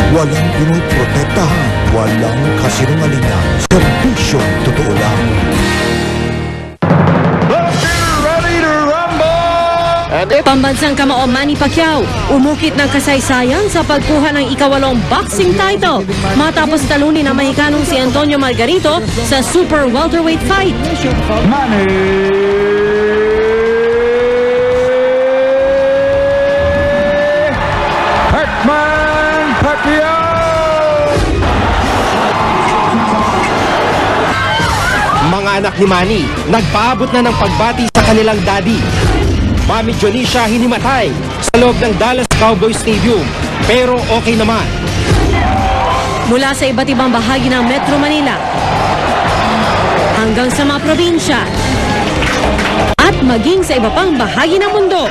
Walang pinoprotektahan, walang kasinungalingan. Serbisyong totoo lang. Pambansang kamao Manny Pacquiao umukit ng kasaysayan sa pagkuha ng ikawalong boxing title matapos talunin ang Mexicanong si Antonio Margarito sa super welterweight fight. Mga anak ni Manny, nagpaabot na ng pagbati sa kanilang daddy. Mami Dionisha hinimatay sa loob ng Dallas Cowboys Stadium, pero okay naman. Mula sa iba't ibang bahagi ng Metro Manila hanggang sa mga probinsya at maging sa iba pang bahagi ng mundo,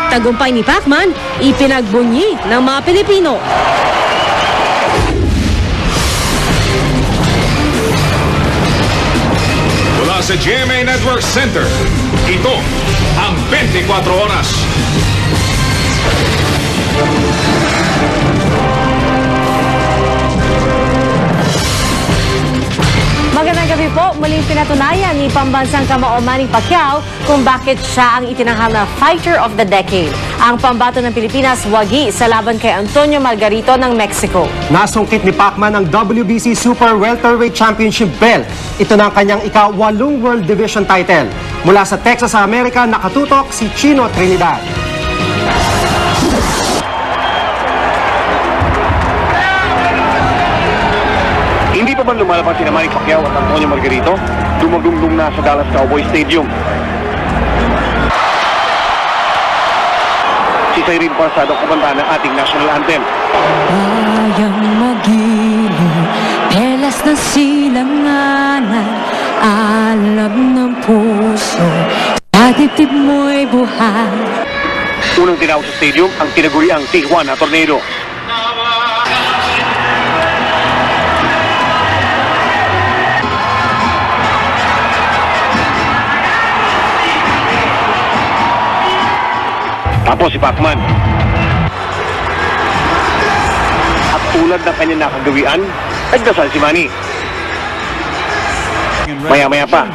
tagumpay ni Pacman ipinagbunyi ng mga Pilipino. Mula sa GMA Network Center, ito ang 24 Oras. Magandang gabi po. Muling pinatunayan ni pambansang kamao Manny Pacquiao kung bakit siya ang itinanghal na Fighter of the Decade. Ang pambato ng Pilipinas wagi sa laban kay Antonio Margarito ng Mexico. Nasungkit ni Pacman ang WBC Super Welterweight Championship belt. Ito na ang kanyang ika-8 World Division title. Mula sa Texas sa Amerika, nakatutok si Chino Trinidad. Hindi pa man lumalaban si Manny Pacquiao at Antonio Margarito, dumagdungdung na sa Dallas Cowboys Stadium. Si Cyril Parsado kumanta ng ating national anthem. Bayang magiliw, telas ng silanganan, alab ng puso, sa dibdib mo'y buhay. Unang tinawag sa stadium ang tinaguriang Tijuana Tornado. Tapos si Pacman. At tulad ng kanyang nakagawian, nagdasal si Manny. Maya-maya pa.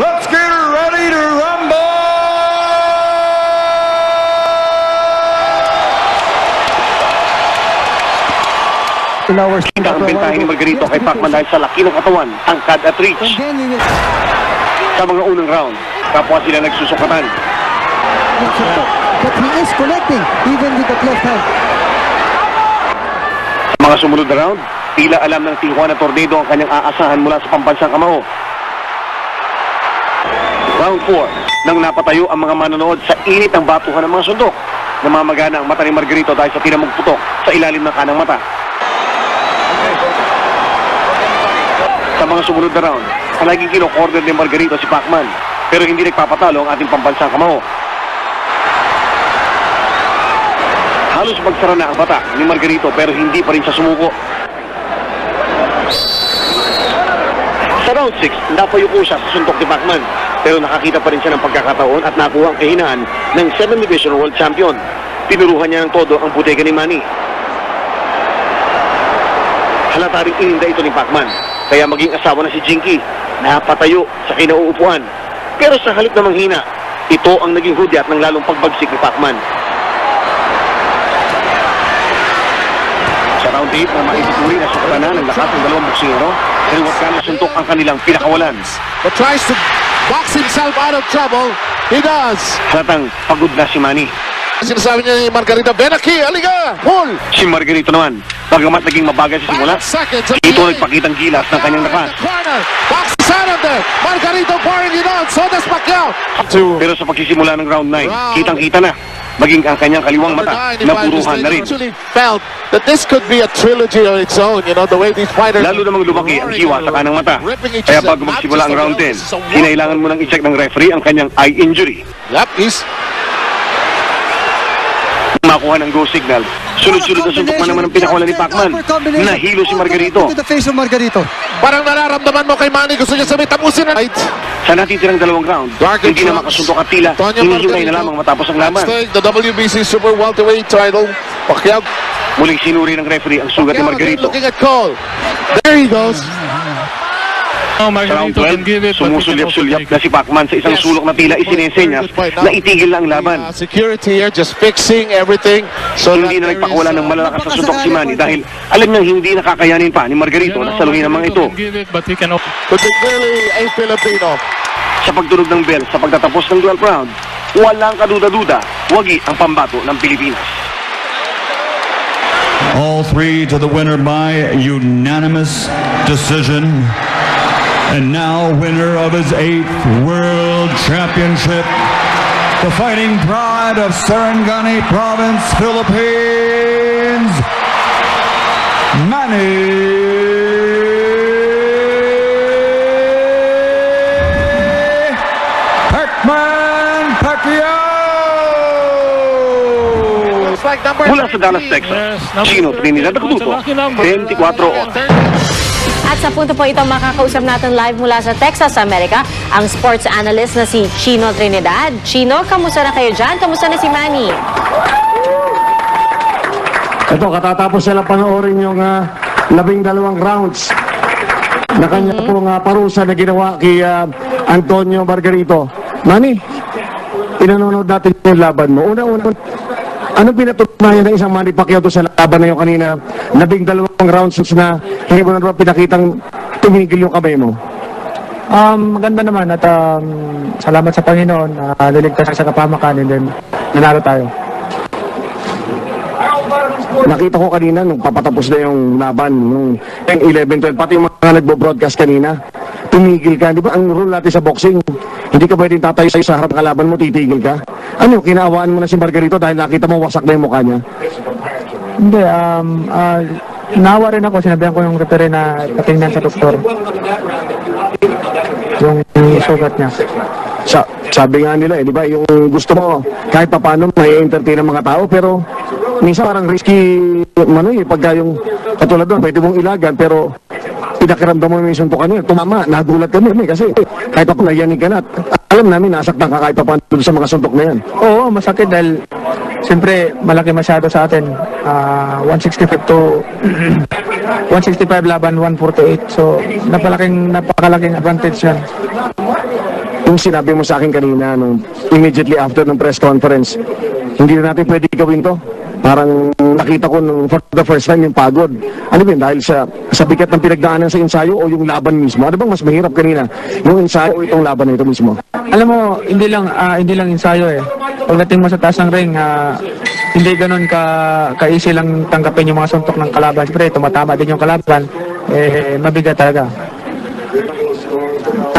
Let's get ready to rumble! Kita ang bentahin ni Margarito kay Pacman dahil sa laki ng katawan, tangkad at reach. Sa mga unang round, kapwa sila nagsusukatan. But he is connecting even with that left hand. Sa mga sumunod na round, tila alam ng Tijuana Tornado ang kanyang aasahan mula sa pambansang kamao. Round 4, nang napatayo ang mga manonood sa init ng batuhan ng mga sundok. Namamagana ang mata ni Margarito dahil sa tinamog putok sa ilalim ng kanang mata. Sa mga sumunod na round, palaging kino-corner ni Margarito si Pacman, pero hindi nagpapatalo ang ating pambansang kamao. Halos magsara na ang bata ni Margarito pero hindi pa rin siya sumuko. Sa round 6, napayuko siya sa suntok ni Pacman pero nakakita pa rin siya ng pagkakataon at nakuha ang kahinaan ng 7th Division World Champion. Tinuruhan niya ng todo ang butega ni Manny. Halata rin ininda ito ni Pacman kaya maging asawa na si Jinky napatayo sa kinauupuan. Pero sa halip na manghina, ito ang naging hudyat ng lalong pagbagsik ni Pacman. Sa round 8 na maituturi na sukatan na ng lakas ng dalawang boksingero, pero wag ka na suntok ang kanilang pinakawalan. But tries to box himself out of trouble. He does. Halatang pagod na si Manny. Sinasabi niya ni Margarito, Benaki, aliga, pull. Si Margarito naman, bagamat naging mabagal sa simula, ito nagpakitang gilas ng kanyang lakas. Box is out of there. Margarito pouring it on. So does Pacquiao. Pero sa pagsisimula ng round 9, kitang-kita na. Maging ang kanyang kaliwang mata, napuruhan na rin. Felt that this could be a trilogy on its own, you know, the way these fighters... Lalo namang lumaki ang hiwa sa kanang mata. Kaya bago magsimula ang round 10, kinailangan mo nang i-check ng referee ang kanyang eye injury. Yep, he's... Makuha ng go signal. Sunod-sunod na suntok man naman ang pinakawalan ni Pacman. Nahilo si Margarito. To the face of Margarito. Parang nararamdaman mo kay Manny, gusto niya sabihin, tapusin na. Sa natitirang dalawang round, hindi na makasuntok at tila. Hinihintay na lamang matapos ang laban. The WBC Super Welterweight title, Pacquiao Muling sinuri ng referee ang sugat ni Pacquiao again Margarito. looking at Cole. There he goes. Sa round 12, sumusulyap-sulyap na si Pacman sa isang sulok na tila isinesenyas na itigil na ang laban. Security here just fixing everything. So Hindi na nagpakawala ng malalakas na suntok si Manny dahil alam niyang hindi nakakayanin pa ni Margarito na saluhin ang mga ito. Could be clearly a Filipino. Sa pagtunog ng bell sa pagtatapos ng 12th round, walang kaduda-duda, wagi ang pambato ng Pilipinas. All three to the winner by unanimous decision. And now winner of his 8th World Championship, the fighting pride of Sarangani Province, Philippines, Manny Pacquiao! Mula sa Dallas, Texas, Chino Trinidad Nakututo, 24 oras. At sa punto po ito, makakausap natin live mula sa Texas, America, ang sports analyst na si Chino Trinidad. Chino, kamusta na kayo dyan? Kamusta na si Manny? Ito, katatapos sila panoorin yung 12 rounds na kanya pong parusa na ginawa kay Antonio Margarito. Manny, pinanonood natin yung laban mo. Una-una, anong pinatunayan ng isang Manny Pacquiao to sa laban na yung kanina? 12 rounds na hindi mo na naman pinakitang tumigil yung kamay mo. Maganda naman at salamat sa Panginoon. Liligtas sa kapamakan and then nanalo tayo. Nakita ko kanina nung papatapos na yung laban, nung 10, 11, 12, pati yung mga nagbo-broadcast kanina, tumigil ka. Di ba ang rule natin sa boxing, hindi ka pwedeng tatayo sa harap ng kalaban mo, titigil ka. Ano, kinaawaan mo na si Margarito dahil nakita mo wasak na yung mukha niya? Hindi, nawa rin ako. Sinabihan ko yung referee na patingnan sa doktor. Yung sugat niya. Sabi nga nila, di ba, yung gusto mo, kahit pa paano, may entertain ng mga tao, pero minsan parang risky, pagka yung katulad doon, pwede mong ilagan, pero pinakiramdam mo yung suntukan niya, tumama, nagulat kami, kasi kahit pa nayanig ka na, alam namin, nasaktan ka kahit pa paano sa mga suntok na yan. Oo, masakit dahil siyempre malaki masyado sa atin. 165 to 165 laban 148. So napakalaking advantage yan. Yung sinabi mo sa akin kanina, nung immediately after ng press conference, hindi na natin pwede gawin to. Parang nakita ko nung for the first time yung pagod. Ano ba yun? Dahil sa bigat ng pinagdaanan sa ensayo o yung laban mismo? Ano bang mas mahirap kanina? Yung ensayo o itong laban na ito mismo? Alam mo, hindi lang ensayo eh. Pagdating mo sa taas ng ring, hindi ganun ka-easy lang tanggapin yung mga suntok ng kalaban. Siyempre, tumatama din yung kalaban. Mabigat talaga.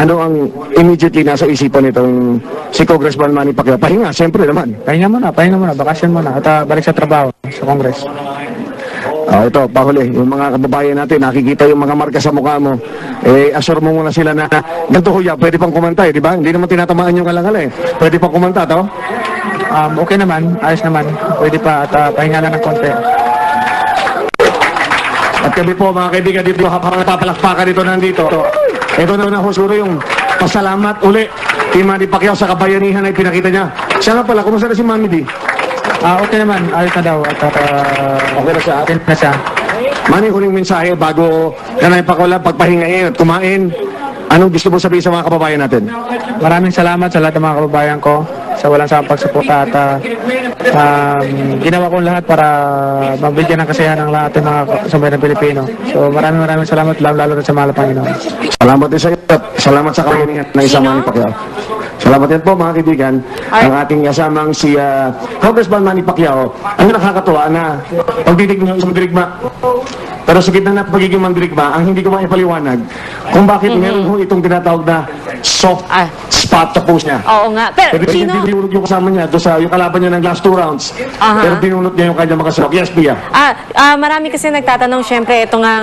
Ano ang immediately nasa isipan nitong si Congressman Manny Pacquiao? Pahinga, siyempre naman. Pahinga muna, bakasyon muna, at balik sa trabaho sa Congress. Ito, pahuli, yung mga kababayan natin, nakikita yung mga marka sa mukha mo, assure mo muna sila na, ganito kuya, pwede pang kumanta di ba? Hindi naman tinatamaan yung kalangala Pwede pang kumanta, to? Okay naman, ayos naman, pwede pa, at pahinga lang ng konti. At kami po, mga kaibigan dito, habang napapalakpakan dito nandito, ito na siguro yung pasalamat uli kay Manny Pacquiao sa kabayanihan na ipinakita niya. Siya nga pala, kumusta na si Manny D? Okay naman, ayos na daw. At Okay na siya. okay na siya. Manny, huling mensahe bago ka na ipakawala, pagpahingain at kumain. Anong gusto mo sabihin sa mga kababayan natin? Maraming salamat sa lahat ng mga kababayan ko sa walang sawang pagsuporta at ginawa ko lahat para mabigyan ng kasiyahan ng lahat ng mga kasamayan ng Pilipino. So maraming salamat, lalo na sa mahal na Panginoon. Salamat din sa iyo at salamat sa kabayanihan ng isang Manny Pacquiao. Salamat din po mga kaibigan, ang ating kasamang si Congressman Manny Pacquiao. Ang nakakatuwa na pagdidig niyo isang dirigma. Pero sa gitna na pagiging mandirigma, ang hindi ko maipaliwanag kung bakit meron ho itong tinatawag na soft spot sa post niya. Oo nga. Pero Chino, hindi binunod yung kasama niya doon sa yung kalaban niya ng last 2 rounds. Pero binunod niya yung kanyang mga suntok. Yes, Pia. Marami kasi nagtatanong, syempre, ito nga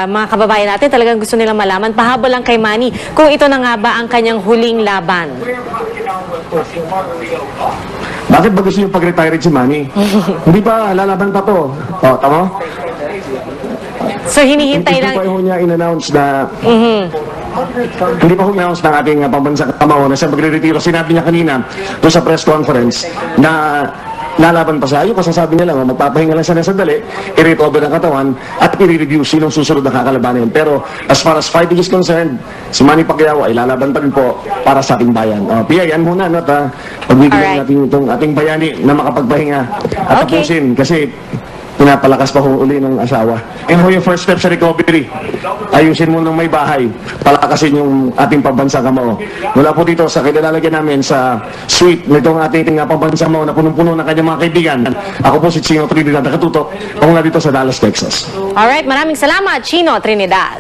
mga kababayan natin, talagang gusto nilang malaman, pahabol lang kay Manny, kung ito na nga ba ang kanyang huling laban. Bakit ba gusto niyo pag-retire si Manny? Hindi pa, lalaban pa to. Tama? So hinihintay lang. Hindi pa niya in-announce na hindi pa in-announce ng ating pambansang kamao na siya magre-retiro. Sinabi niya kanina doon sa press conference na lalaban pa siya. Yung kasasabi niya lang, magpapahinga lang siya ng sandali, i-recover ang katawan, at i-review sinong susunod na kakalabanin. Pero as far as fighting is concerned, si Manny Pacquiao ay lalaban pa rin po para sa ating bayan. Pia, yan muna, no? Pagbigyan natin itong ating bayani na makapagpahinga at Okay. tapusin. Kasi pinapalakas pa ho uli ng asawa. And ho yung first step sa recovery, ayusin mo ng may bahay, palakasin yung ating pambansang kamao. Mula po dito sa kinilalagyan namin sa suite nitong ating pambansang kamao na punong-puno ng kanyang mga kaibigan. Ako po si Chino Trinidad, nakatutok. Ako nga dito sa Dallas, Texas. Alright, maraming salamat, Chino Trinidad.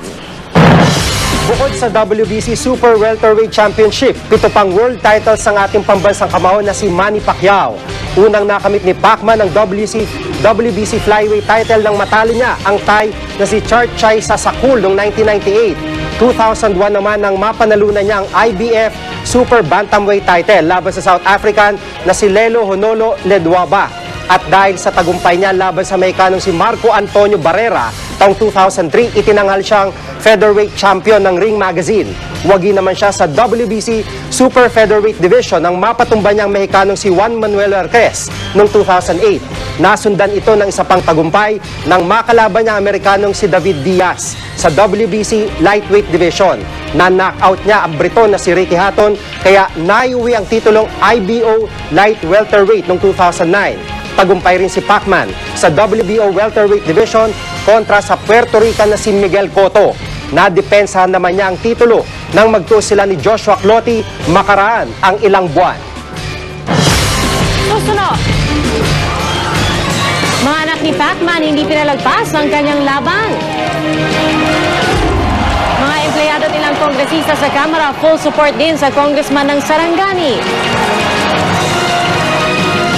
Bukod sa WBC Super Welterweight Championship, 7 pang world titles ang ating pambansang kamao na si Manny Pacquiao. Unang nakamit ni Pacman ang WBC Flyweight title nang matalo niya ang Thai na si Charchai Sasakul noong 1998. 2001 naman nang mapanalunan niya ang IBF Super Bantamweight title laban sa South African na si Lelo Honolo Ledwaba. At dahil sa tagumpay niya laban sa Mexicanong si Marco Antonio Barrera, taong 2003, itinanghal siyang featherweight champion ng Ring Magazine. Wagi naman siya sa WBC Super Featherweight Division nang mapatumba niyang Mexicanong si Juan Manuel Marquez noong 2008. Nasundan ito ng isa pang tagumpay nang makalaban niya ang Amerikanong si David Diaz sa WBC Lightweight Division. Na-knockout niya ang Briton na si Ricky Hatton, kaya naiuwi ang titulong IBO Light Welterweight noong 2009. Tagumpay rin si Pacman sa WBO Welterweight Division kontra sa Puerto Rican na si Miguel Cotto. Nadepensahan naman niya ang titulo nang magtuos sila ni Joshua Clottey makaraan ang ilang buwan. Susunod. Mga anak ni Pacman hindi pinalagpas ang kanyang laban. Mga empleyado nilang kongresista sa Kamara, full support din sa congressman ng Sarangani.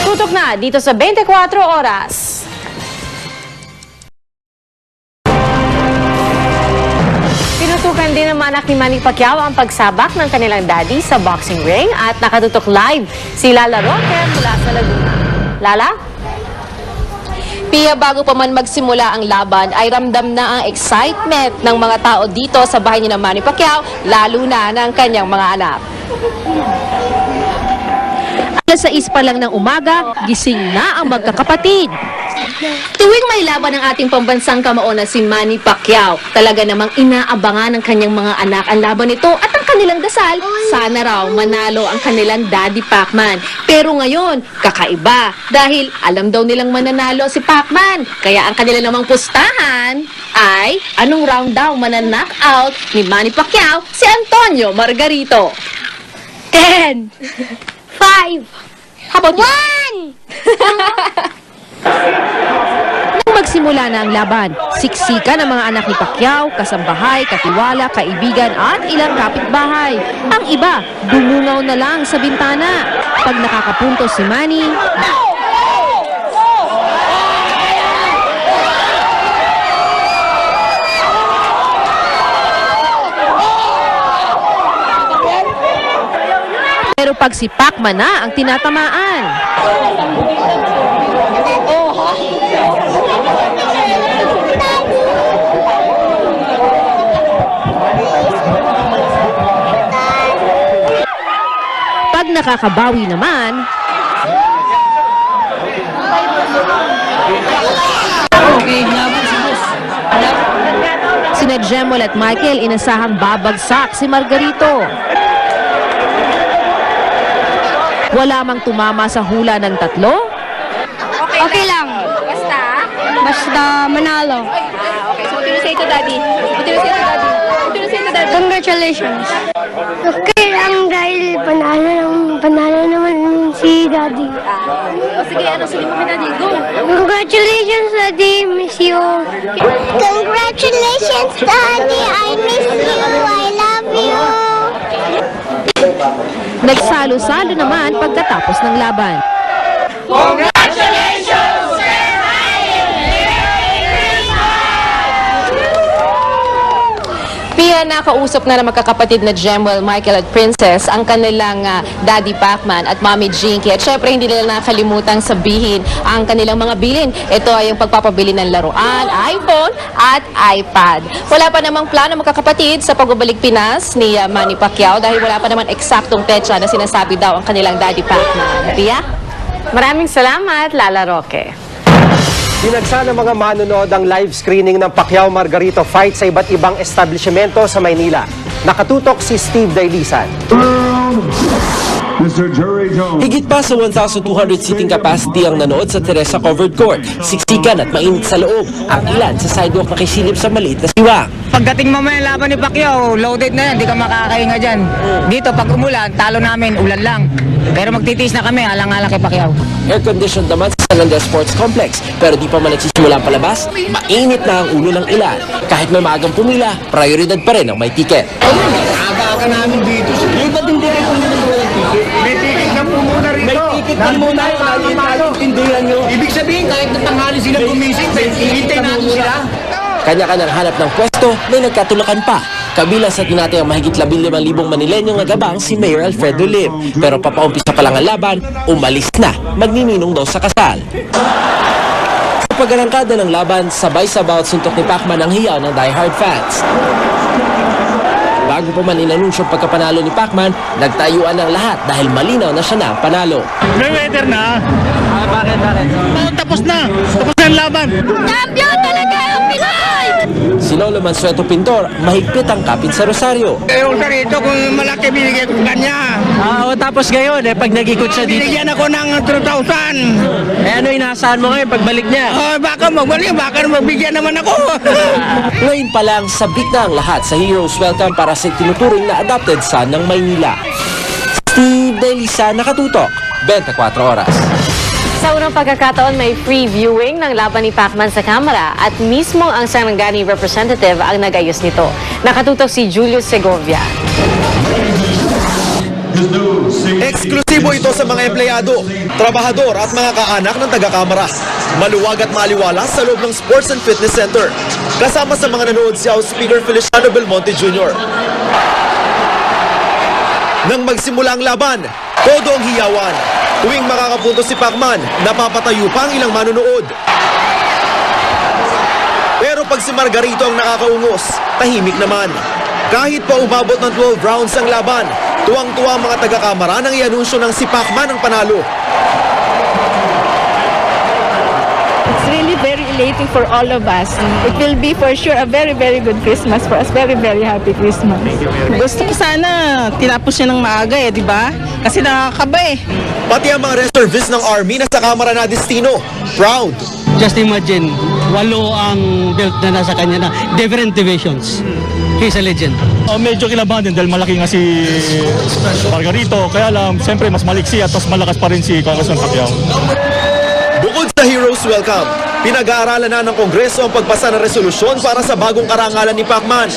Tutok na dito sa 24 oras. Tinutukan din ng mga anak ni Manny Pacquiao ang pagsabak ng kanilang daddy sa boxing ring at nakatutok live si Lala Roque mula sa Laguna. Lala? Pia, bago pa man magsimula ang laban, ay ramdam na ang excitement ng mga tao dito sa bahay ni Manny Pacquiao, lalo na ng kanyang mga anak. Alas 6 pa lang ng umaga, gising na ang magkakapatid. Tuwing may laban ng ating pambansang kamao na si Manny Pacquiao, talaga namang inaabangan ng kanyang mga anak ang laban nito at ang kanilang dasal, sana raw manalo ang kanilang daddy Pacman. Pero ngayon, kakaiba dahil alam daw nilang mananalo si Pacman. Kaya ang kanila namang pustahan ay anong round daw mananockout ni Manny Pacquiao si Antonio Margarito. 10, 5, How about you? 1! Nang magsimula na ang laban, siksika ng mga anak ni Pacquiao, kasambahay, katiwala, kaibigan at ilang kapitbahay. Ang iba, dumungaw na lang sa bintana. Pag nakakapunto si Manny, pero pag si Pacman na ang tinatamaan. Pag nakakabawi naman, sina Jemol at Michael inasahang babagsak si Margarito. Wala mang tumama sa hula ng tatlo. Okay lang. Basta manalo. Okay, so what do you say to daddy? What do you say to daddy? What do you say to daddy? Congratulations. Okay lang dahil panalo naman si Daddy. O sige, ano sabi mo kay daddy? Go! Congratulations, Daddy. Miss you. Congratulations, Daddy. I miss you. I love you. Nagsalo-salo naman pagkatapos ng laban. Congratulations, Sir Pia, nakausap na magkakapatid na Jemwell, Michael at Princess ang kanilang daddy Pacman at mommy Jinky. At syempre hindi nila nakalimutan sabihin ang kanilang mga bilin. Ito ay yung pagpapabili ng laruan, iPhone at iPad. Wala pa namang plano magkakapatid sa pagbabalik Pinas ni Manny Pacquiao dahil wala pa naman eksaktong petsa na sinasabi daw ang kanilang daddy Pacman. Pia? Maraming salamat, Lala Roque. Dinagsa ng mga manonood ang live screening ng Pacquiao Margarito fight sa iba't ibang establishmento sa Maynila. Nakatutok si Steve Dailisan. Mr. Jerry Jones. Higit pa sa 1,200 seating capacity ang nanood sa Teresa Covered Court. Siksikan at mainit sa loob. Ang ilan sa sidewalk nakisilip sa maliit na siwa. Pagdating mamaya laban ni Pacquiao, loaded na yan, di ka makakahinga dyan. Dito pag umulan, talo namin, ulan lang. Pero magtitiis na kami, alang-alang kay Pacquiao. Air-conditioned naman sa San Andres Sports Complex. Pero di pa man nagsisimula ang palabas, mainit na ang ulo ng ilan. Kahit may maagang pumila, prioridad pa rin ang may tiket. Aga-aga namin dito. Yung ba't hindi kayo pumunta ng ticket? May ticket na po muna rito. May ticket na muna, natintindihan nyo. Ibig sabihin, kahit natanghali sila gumising, hintay natin sila. Kanya-kanyang hanap ng pwesto, may nagkatulakan pa. Kabilang sa tinatayang mahigit 15,000 Manilenyong nagabang si Mayor Alfredo Lim. Pero papaumpisa pa lang ang laban, umalis na, magnininong daw sa kasal. Sa pag-arangkada ng laban, sabay-sabaw at suntok ni Pacman ang hiyaw ng diehard fans. Bago pa man inanunsyo pagkapanalo ni Pacman, nagtayuan ng lahat dahil malinaw na siya na ang panalo. May weather na. Bakit? Tapos na ang laban. Champion talaga ang Pinoy! Si Lolo Mansueto Pintor, mahigpit ang kapit sa Rosaryo. Yung sarito, kung malaki binigay ko kanya. Tapos ngayon, pag nag-ikot siya dito. Binigyan ako ng 3,000. Ano inaasahan mo ngayon pagbalik niya? Baka magbalik, baka magbigyan naman ako. Ngayon pa lang, sabik na ang lahat sa Heroes Welcome para sa tinuturing na adopted son ng Maynila. Steve Dailisan, nakatutok, 24 oras. Sa unang pagkakataon, may free viewing ng laban ni Pacman sa kamera at mismo ang Sarangani representative ang nag-ayos nito. Nakatutok si Julius Segovia. Eksklusibo ito sa mga empleyado, trabahador at mga kaanak ng taga-kamara. Maluwag at maliwala sa loob ng Sports and Fitness Center. Kasama sa mga nanood si House Speaker Feliciano Belmonte Jr. Nang magsimula ang laban, todo ang hiyawan. Tuwing makakapunto si Pacman, napapatayo pa ang ilang manonood. Pero pag si Margarito ang nakakaungos, tahimik naman. Kahit pa umabot ng 12 rounds ang laban, tuwang-tuwa ang mga taga-kamara nang i-anunsyo ng si Pacman ang panalo. It's really very elating for all of us. It will be for sure a very, very good Christmas for us. Very, very happy Christmas. Gusto ko sana tinapos niya ng maaga di ba? Kasi nakakaba Pati ang mga reservists ng Army na sa kamara na destino, proud. Just imagine, 8 ang belt na nasa kanya na different divisions. He's a legend. Medyo kilabahan din dahil malaki nga si Margarito. Kaya lang, siyempre mas maliksi at mas malakas pa rin si Congressman Pacquiao. Bukod sa Heroes Welcome, pinag-aaralan na ng Kongreso ang pagpasa ng resolusyon para sa bagong karangalan ni Pacman.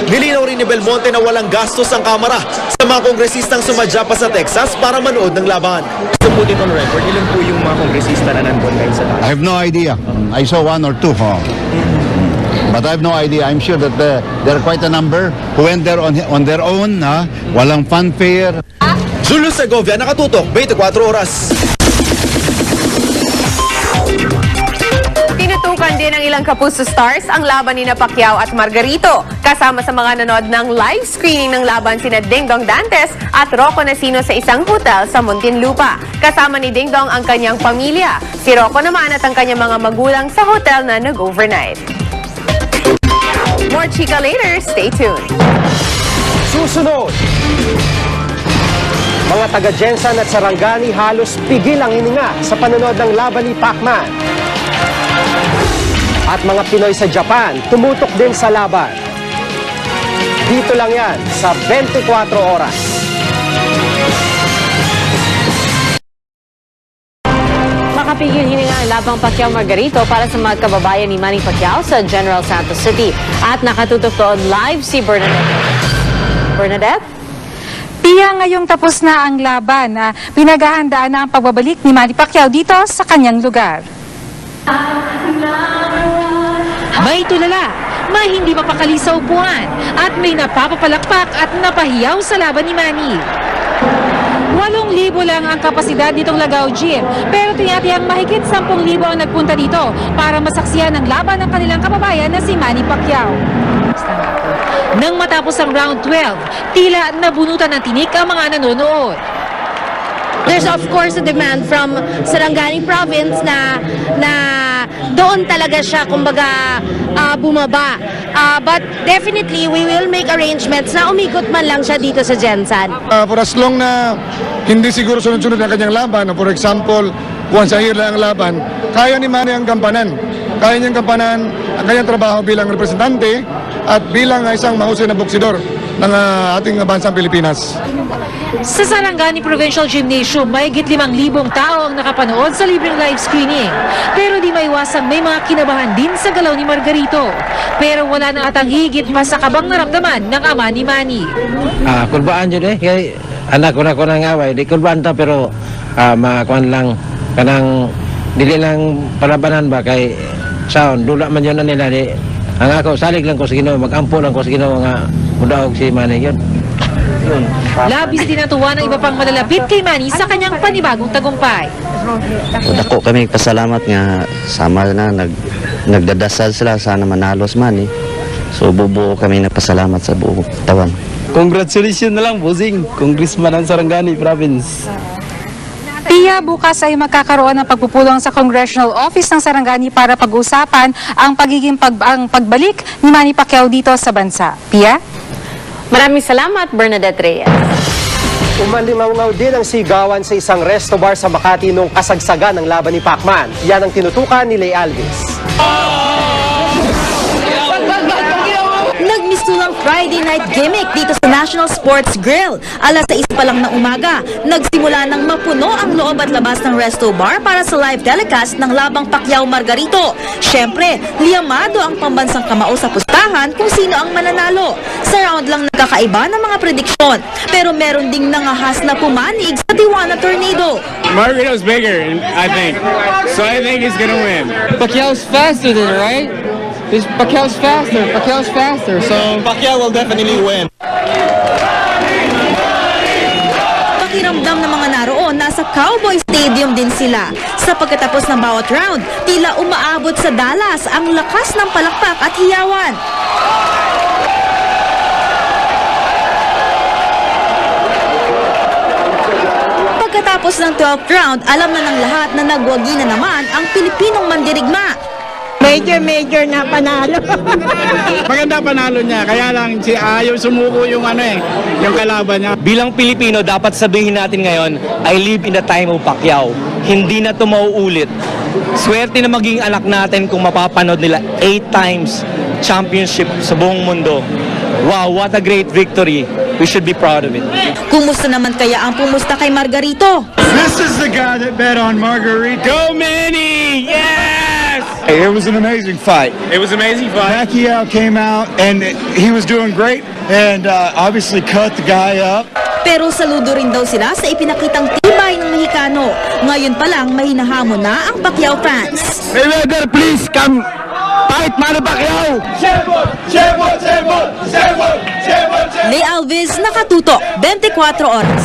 Nilinaw rin ni Belmonte na walang gastos ang kamara sa mga kongresistang sumadya pa sa Texas para manood ng laban. Gusto po din on record, ilan po yung mga kongresista na nandun ngayon sa laban? I have no idea. I saw 1 or 2. But I have no idea. I'm sure that there are quite a number who went there on their own. Walang fanfare. Julius Segovia, nakatutok, 24 oras. Tinutukan din ng ilang Kapuso stars ang laban ni Pacquiao at Margarito. Kasama sa mga nanood ng live screening ng laban sina Dingdong Dantes at Rocco Nacino sa isang hotel sa Muntinlupa. Kasama ni Dingdong ang kanyang pamilya. Si Rocco naman at ang kanyang mga magulang sa hotel na nag-overnight. More chika later, stay tuned. Susunod! Mga taga-Jensan at Sarangani halos pigil ang hininga sa panonood ng laban ni Pacman. At mga Pinoy sa Japan, tumutok din sa laban. Dito lang yan sa 24 oras. Makapigil hininga ang labang Pacquiao Margarito para sa mga kababayan ni Manny Pacquiao sa General Santos City. At nakatutok doon live si Bernadette. Bernadette? Pia, ngayong tapos na ang laban, pinaghahandaan na ang pagbabalik ni Manny Pacquiao dito sa kanyang lugar. May tulala, may hindi mapakali sa upuan, at may napapapalakpak at napahiyaw sa laban ni Manny. 8,000 lang ang kapasidad nitong Lagao Gym, pero tinatiyang mahigit 10,000 ang nagpunta dito para masaksihan ang laban ng kanilang kababayan na si Manny Pacquiao. Nang matapos ang round 12, tila nabunutan ng tinik ang mga nanonood. There's of course a demand from Sarangani province na doon talaga siya kumbaga bumaba. But definitely we will make arrangements na umikot man lang siya dito sa Jensan. For as long na hindi siguro sunod-sunod ang kanyang laban, for example, once a year lang ang laban, kaya ni Manny ang gampanan. Kaya niyang gampanan ang kanyang trabaho bilang representante at bilang isang mahusay na boksidor ng ating bansang Pilipinas. Sa Sarangani Provincial Gymnasium, mahigit 5,000 tao ang nakapanood sa libreng live screening. Pero di maiwasang may mga kinabahan din sa galaw ni Margarito. Pero wala na atang higit pa sa kabang naramdaman ng ama ni Manny. Kulbaan yun kaya anak ko na ngaway, di kulbaan ta pero makuan lang, kanang dili lang palabanan ba kay sound, dula man yun na nila di. Ang ako, salig lang ko sa Ginoo, mag-ampo lang ko sa Ginoo nga mudaog si Manny yun. Labis din natuwa ng iba pang malalapit kay Manny sa kanyang panibagong tagumpay. Dako kami pasalamat nga sama na nagdadasal sila sana manalo si Manny. So bubuo kami nagpasalamat sa buong tawan. Congratulations na lang, Bosing, Congressman ng Sarangani Province. Pia, bukas ay magkakaroon ng pagpupulong sa Congressional Office ng Sarangani para pag-usapan ang pagiging pagbalik ni Manny Pacquiao dito sa bansa. Pia? Maraming salamat, Bernadette Reyes. Umalingaw din ang sigawan sa isang resto bar sa Makati nung kasagsagan ng laban ni Pacman. Yan ang tinutukan ni Lay Alvis. Nagmisulang Friday night gimmick dito sa National Sports Grill. Alas 6 pa lang ng umaga, nagsimula ng mapuno ang loob at labas ng resto bar para sa live telecast ng labang Pacquiao Margarito. Siyempre, liyamado ang pambansang kamao sa pustahan kung sino ang mananalo. Sa round lang nagkakaiba ng mga prediksyon, pero meron ding nangahas na pumanig sa Tijuana Tornado. Margarito's bigger, I think. So I think he's gonna win. Pacquiao's faster than, right? Pacquiao's faster, so Pacquiao will definitely win. Pakiramdam ng mga naroon, nasa Cowboy Stadium din sila. Sa pagkatapos ng bawat round, tila umaabot sa Dallas ang lakas ng palakpak at hiyawan. Pagkatapos ng 12th round, alam na ng lahat na nagwagi na naman ang Pilipinong mandirigma. Major na panalo. Maganda panalo niya, kaya lang ayaw sumuko yung yung kalaban niya. Bilang Pilipino, dapat sabihin natin ngayon, I live in the time of Pacquiao. Hindi na ito mauulit. Swerte na maging anak natin kung mapapanood nila 8 times championship sa buong mundo. Wow, what a great victory. We should be proud of it. Kumusta naman kaya ang pumusta kay Margarito? This is the guy that bet on Margarito. Go Manny! Yes! It was an amazing fight. It was an amazing fight. Pacquiao came out and he was doing great and obviously cut the guy up. Pero saludo rin daw sila sa ipinakitang tibay ng Mexicano. Ngayon pa lang may hinahamon na ang Pacquiao fans. Mayweather, please come fight Manny Pacquiao! Lay Alvis, nakatutok, 24 oras.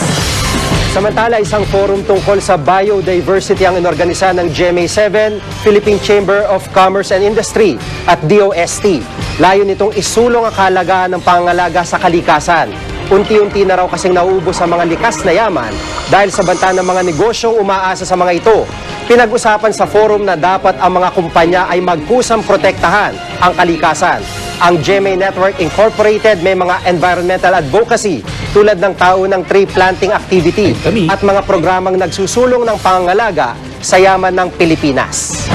Samantala, isang forum tungkol sa biodiversity ang inorganisa ng GMA7, Philippine Chamber of Commerce and Industry at DOST. Layo nitong isulong ang kahalagahan ng pangangalaga sa kalikasan. Unti-unti na raw kasing nauubos ang mga likas na yaman dahil sa banta ng mga negosyong umaasa sa mga ito. Pinag-usapan sa forum na dapat ang mga kumpanya ay magkusang protektahan ang kalikasan. Ang GMA Network Incorporated may mga environmental advocacy tulad ng taunang tree planting activity at mga programang nagsusulong ng pangangalaga sa yaman ng Pilipinas.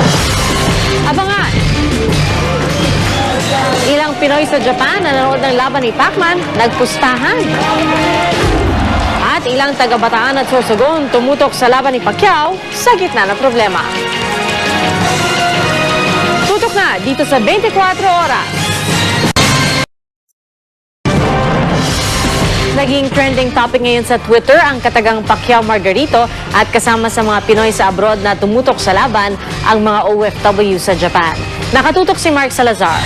Abangan! Ilang Pinoy sa Japan na nanood ng laban ni Pacman, nagpustahan. At ilang taga-Bataan at Sorsogon tumutok sa laban ni Pacquiao sa gitna ng problema. Tutok na dito sa 24 oras. Naging trending topic ngayon sa Twitter ang katagang Pacquiao Margarito at kasama sa mga Pinoy sa abroad na tumutok sa laban ang mga OFW sa Japan. Nakatutok si Mark Salazar.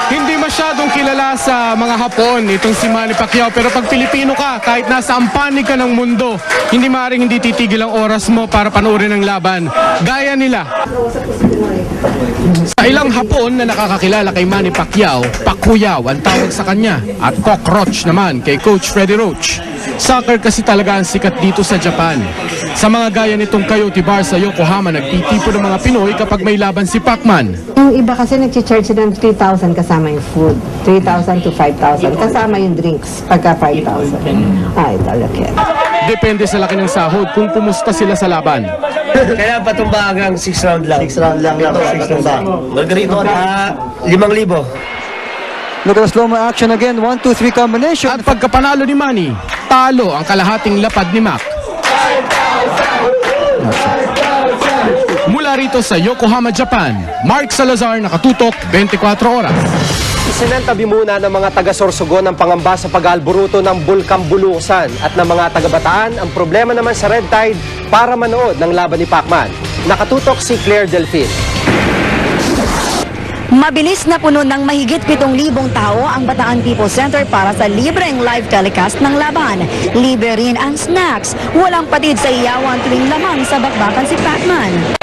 Hindi masyado masyadong kilala sa mga Hapon itong si Manny Pacquiao, pero pag Pilipino ka, kahit nasa ampanig ka ng mundo, hindi maaaring hindi titigil ang oras mo para panoorin ang laban. Gaya nila. Sa ilang Hapon na nakakakilala kay Manny Pacquiao, Pacquiao ang tawag sa kanya at Cockroach naman kay Coach Freddie Roach. Soccer kasi talaga ang sikat dito sa Japan. Sa mga gaya nitong Coyote Bar sa Yokohama, nagtitipo ng mga Pinoy kapag may laban si Pacman. Yung iba kasi nag-charge ng 3,000 kasama yung food. 3,000 to 5,000 kasama yung drinks pagka 5,000. Ay, talaga. Depende sa laki ng sahod kung kumusta sila sa laban. Kaya patumba hanggang 6 round lang. 6 round lang ito, 6 round lang. Margarito, 5,000. Look at the slow-mo action again. 1-2-3 combination. At pagkapanalo ni Manny, talo ang kalahating lapad ni Mac. Mula rito sa Yokohama, Japan, Mark Salazar, nakatutok 24 oras. Isinantabi muna ng mga taga-Sorsogon ang pangamba sa pag-alburuto ng Bulkang Bulusan at ng mga taga-Bataan ang problema naman sa Red Tide para manood ng laban ni Pacman. Nakatutok si Claire Delfin. Mabilis na puno ng mahigit 7,000 tao ang Bataan People Center para sa libreng live telecast ng laban. Libre rin ang snacks. Walang patid sa iyawan tuwing lamang sa bakbakan si Pacman.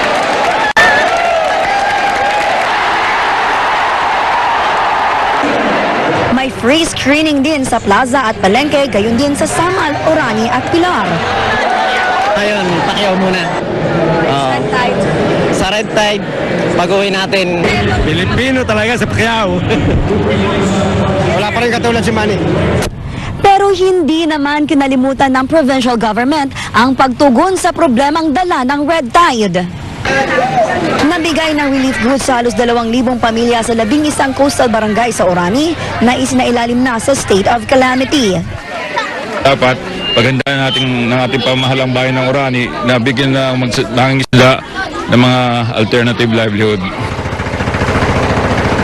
May free screening din sa Plaza at Palengke, gayon din sa Samal, Orani at Pilar. Ayun, Pacquiao muna. Sa Red Tide, baguhin natin. Pilipino talaga sa Pacquiao. Wala pa rin katulad si Manny. Pero hindi naman kinalimutan ng provincial government ang pagtugon sa problemang dala ng Red Tide. Nabigay ng relief goods sa halos 2,000 pamilya sa 11 coastal barangay sa Orani na isinailalim na sa state of calamity. Dapat pagandaan natin ng ating pamahalang bayan ng Orani na bigyan ng isda ng mga alternative livelihood.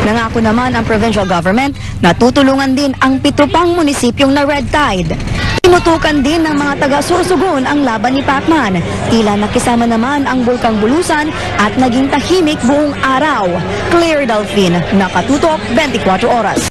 Nangako naman ang provincial government na tutulungan din ang 7 pang munisipyong na Red Tide. Tinutukan din ng mga taga-Sorsogon ang laban ni Pacman. Tila nakisama naman ang Bulkang Bulusan at naging tahimik buong araw. Claire Delfin, nakatutok 24 oras.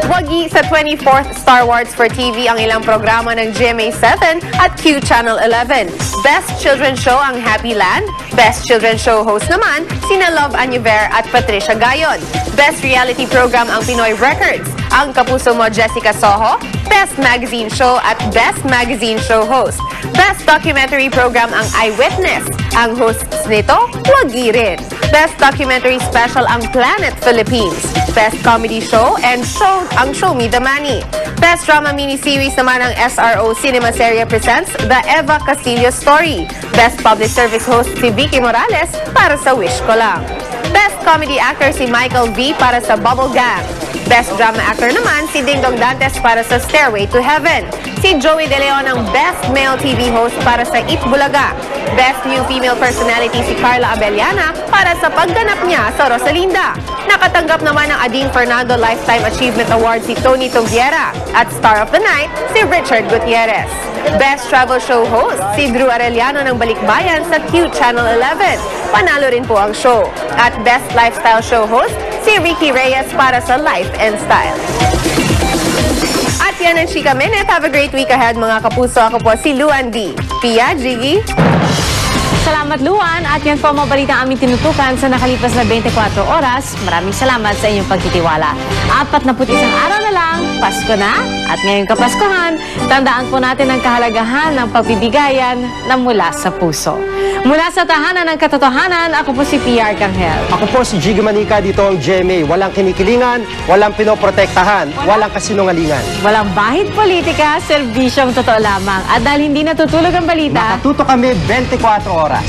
Wagi sa 24th Star Wars for TV ang ilang programa ng GMA7 at Q Channel 11. Best Children's Show ang Happy Land. Best Children's Show host naman sina Love Anniver at Patricia Gayon. Best Reality Program ang Pinoy Records. Ang Kapuso Mo Jessica Soho. Best Magazine Show at Best Magazine Show host. Best Documentary Program ang Eyewitness. Ang hosts nito, Wagi rin. Best Documentary Special ang Planet Philippines. Best Comedy Show and Show ang Show Me the Money. Best Drama Miniseries naman ang SRO Cinema Serie presents The Eva Castillo Story. Best Public Service Host si Vicky Morales para sa Wish Ko Lang. Best Comedy Actor si Michael V para sa Bubble Gang. Best Drama Actor naman si Dingdong Dantes para sa Stairway to Heaven. Si Joey De Leon ang Best Male TV Host para sa Eat Bulaga. Best New Female Personality si Carla Abellana para sa pagganap niya sa Rosalinda. Nakatanggap naman ng Ading Fernando Lifetime Achievement Award si Tony Toviera at Star of the Night si Richard Gutierrez. Best Travel Show Host si Drew Arellano ng Balikbayan sa Q Channel 11. Panalo rin po ang show. At Best Lifestyle Show Host si Ricky Reyes para sa Life and Style. At yan ang Chika Minute. Have a great week ahead mga kapuso. Ako po si Luan D. Pia, Jiggy. Salamat Luan at yan po ang mga balita aming tinutukan sa nakalipas na 24 oras. Maraming salamat sa inyong pagtitiwala. 41 araw na lang, Pasko na at ngayong Kapaskuhan, tandaan po natin ang kahalagahan ng pagbibigayan na mula sa puso. Mula sa tahanan ng katotohanan, ako po si PR Canghel. Ako po si Jiggy Manica, dito ang GMA. Walang kinikilingan, walang pinoprotektahan, walang kasinungalingan. Walang bahid politika, serbisyong totoo lamang. At dahil hindi natutulog ang balita, nakatuto kami 24 oras.